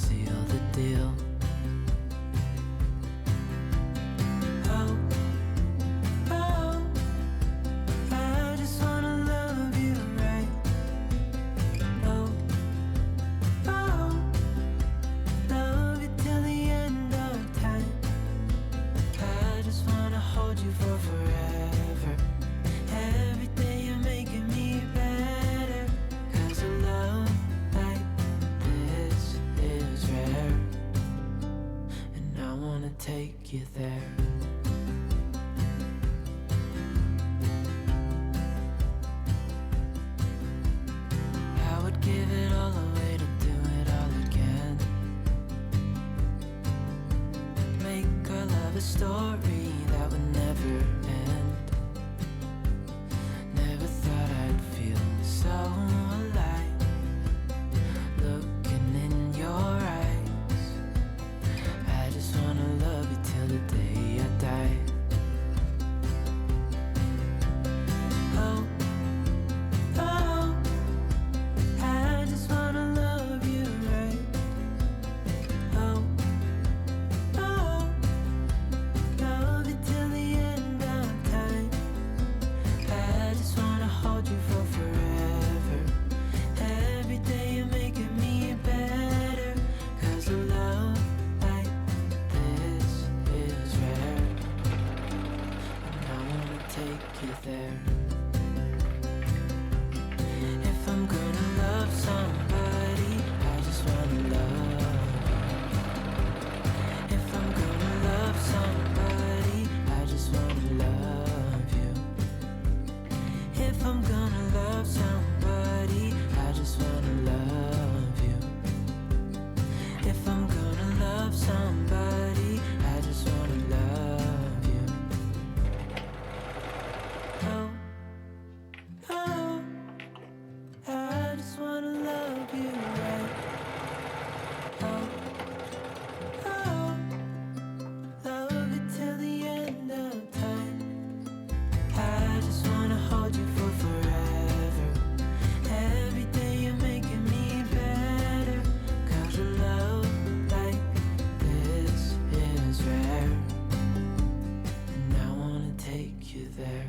seal the deal. Oh, oh, I just wanna love you right. Oh, oh, love you till the end of time. I just wanna hold you for forever. Every day you're making me better. 'Cause a love like this is rare, and I wanna take you there. I would give it all away to do it all again. Make our love a story that would never end. Never thought I'd feel so alive, looking in your eyes. I just wanna love you till the day I die. Oh, oh, I just wanna love you right. Oh, oh, love you till the end of time. I just wanna hold you for forever. Every day you're making me better. 'Cause a love like this is rare, and I wanna take you there. If I'm gonna love somebody, I just wanna love. If I'm gonna love somebody, I just wanna love you. If I'm gonna love somebody, I just wanna love you. If I'm gonna love somebody, I just wanna love you. Oh, oh, I just wanna love you right. Oh, oh, love you till the end of time. I just wanna hold you for forever. Every day you're making me better. 'Cause a love like this is rare, and I wanna take you there.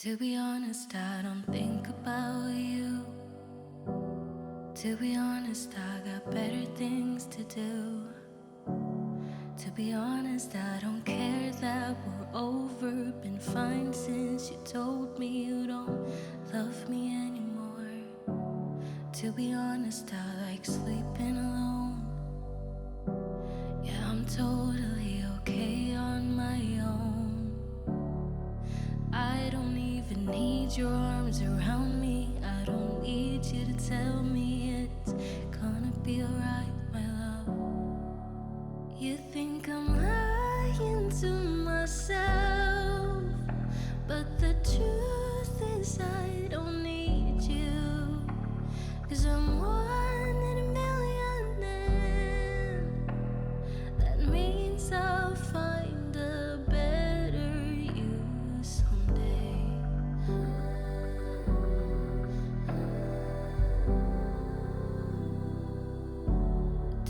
To be honest, I don't think about you. To be honest, I got better things to do. To be honest, I don't care that we're over. Been fine since you told me you don't love me anymore. To be honest, I like sleeping alone. Yeah, I'm totally okay on my own. I don't even need your arms around me. I don't need you to tell me it's gonna be alright, my love. You think I'm lying to myself, but the truth is I don't need you. 'Cause I'm one in a million, and that means I'll find a better you someday.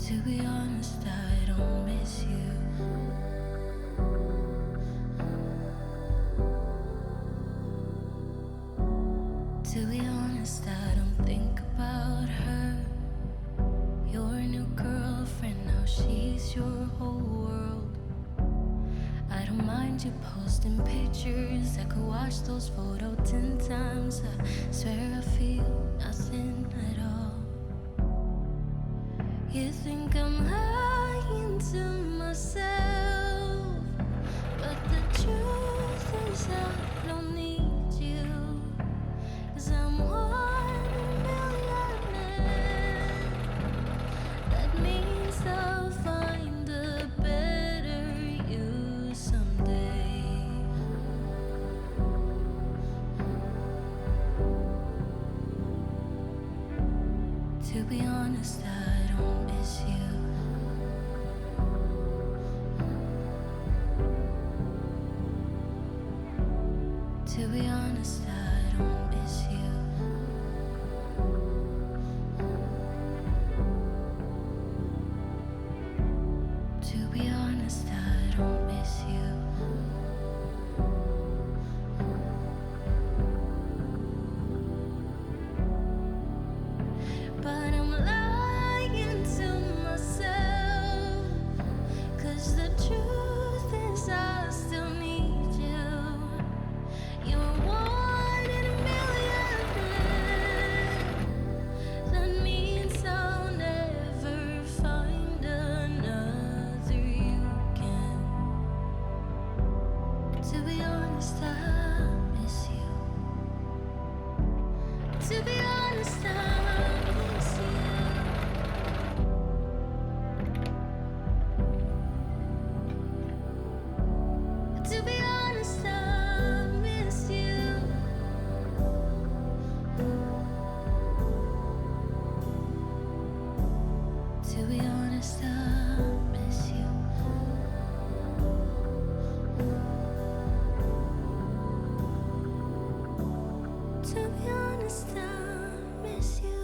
To be honest, I don't miss you. To be honest, I don't think about her. Your new girlfriend, now she's your whole world. I don't mind you posting pictures. I could watch those photos 10 times. I swear I feel nothing at all. You think I'm lying to myself, but the truth is I don't need you. 'Cause I'm one in a million, and that means I'll find a better you someday. To be honest, I don't miss you. To To be honest, I don't miss you. To be honest, I don't miss you. But I'm lying to myself, 'cause the truth is I still need you. You're one in a million. That means I'll never find another you can. To be honest, I miss you. To be honest, I miss you. To be honest, I miss you. To be honest, I miss you. To be honest, I miss you.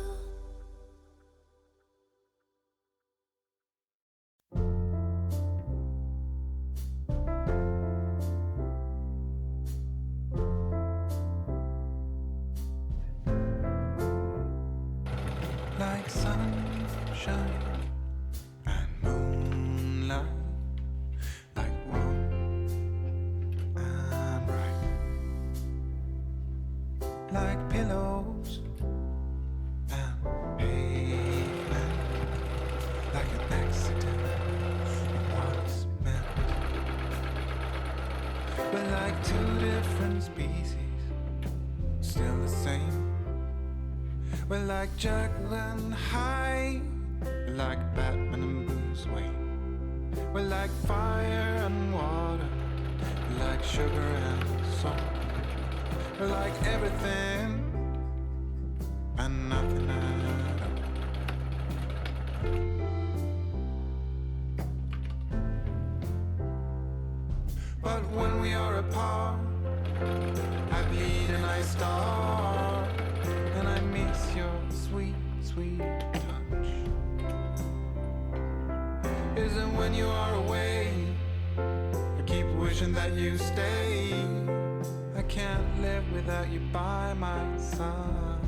Like sunshine and moonlight, like warm and bright, like pillows and pavement, like an accident it once meant. We're like two different species, still the same. We're like Jekyll and Hyde, we're like Batman and Bruce Wayne. We're like fire and water, we're like sugar and salt. We're like everything and nothing at all. But when we are apart, I bleed and I starve, and I miss your sweet, sweet touch. Is it when you are away, I keep wishing that you stay. I can't live without you by my side.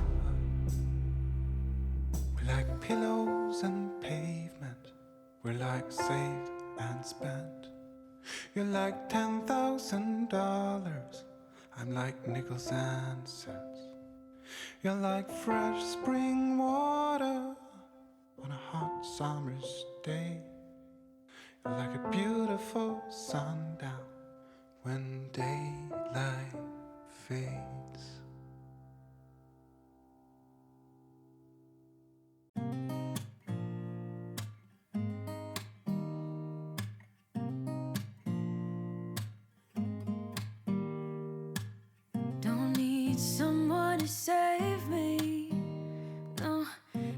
We're like pillows and pavement, we're like saved and spent. You're like $10,000, I'm like nickels and cents. You're like fresh spring water on a hot summer's day. You're like a beautiful sundown when daylight fades. Don't need someone to save me, no,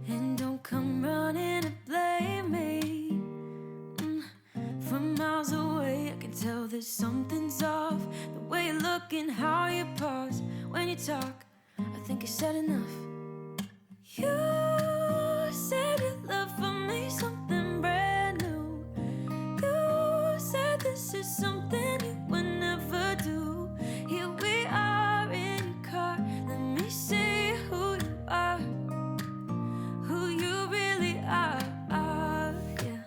and don't come running to blame me. From miles away I can tell that something's off. The way you look and how you pause when you talk, I think you said enough. You said your love for me something brand new. You said this is something you would never do. Here we are in your car, let me see who you are, who you really are, yeah.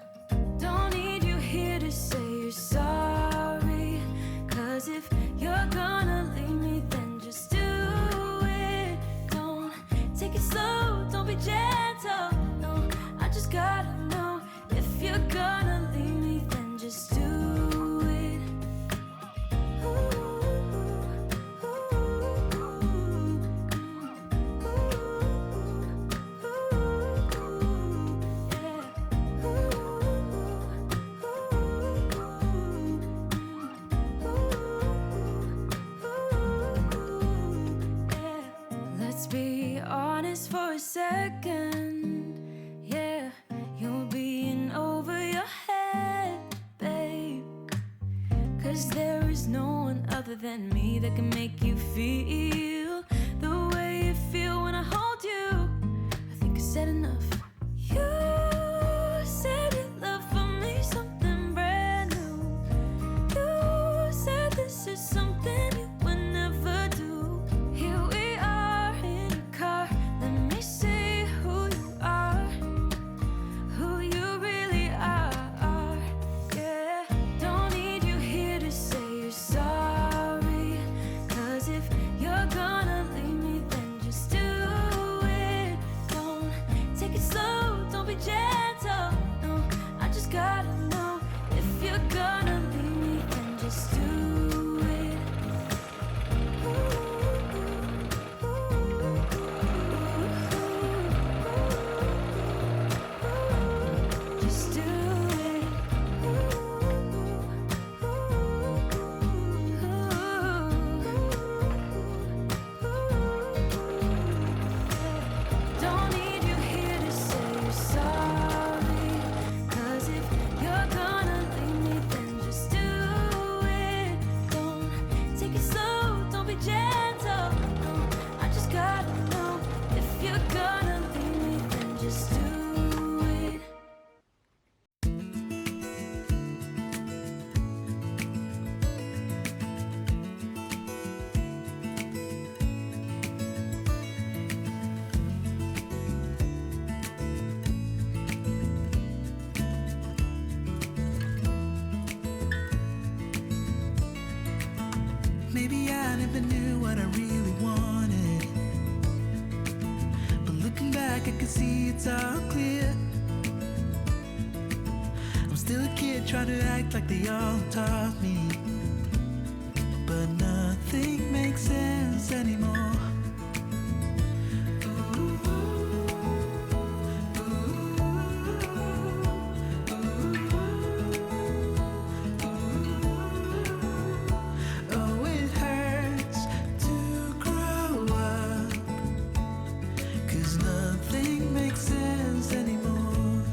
Don't need you here to say you're sorry, 'cause if you're gonna leave me, then just do it. Don't take it slow, don't be gentle, no, I just gotta know. If you're gonna leave me, then just do it. there's no one other than me that can make you feel the way you feel when I hold you. I think I said enough. You said your love for me something brand new. You said this is something you would never do. Here we are in a car. Let me see who you are, who you really are. Yeah, don't need you here to say you're sorry. 'Cause if you're gonna leave me, then just do it. Don't take it slow, don't be gentle. No, I just gotta know if you're gonna leave me, then just do it. Just do it. Don't need you here to say you're sorry. 'Cause if you're gonna leave me, then just do it. Don't take it slow, don't be gentle. No, I just gotta know if you're gonna leave me, then just do it. Maybe I never knew what I really wanted, but looking back I can see it's all clear. I'm still a kid trying to act like they all taught me, but nothing makes sense anymore. Oh, it hurts to grow up, 'cause nothing makes sense anymore.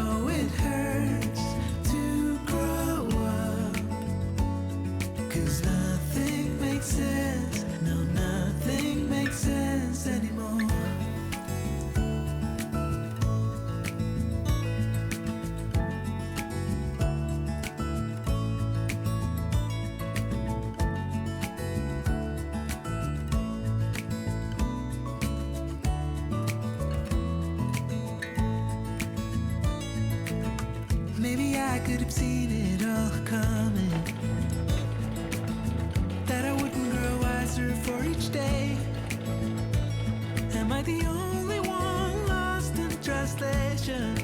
Oh, it hurts to grow up, 'cause nothing makes sense. No, nothing makes sense anymore. Maybe I could have seen it all coming, that I wouldn't grow wiser for each day. Am I the only one lost in translation?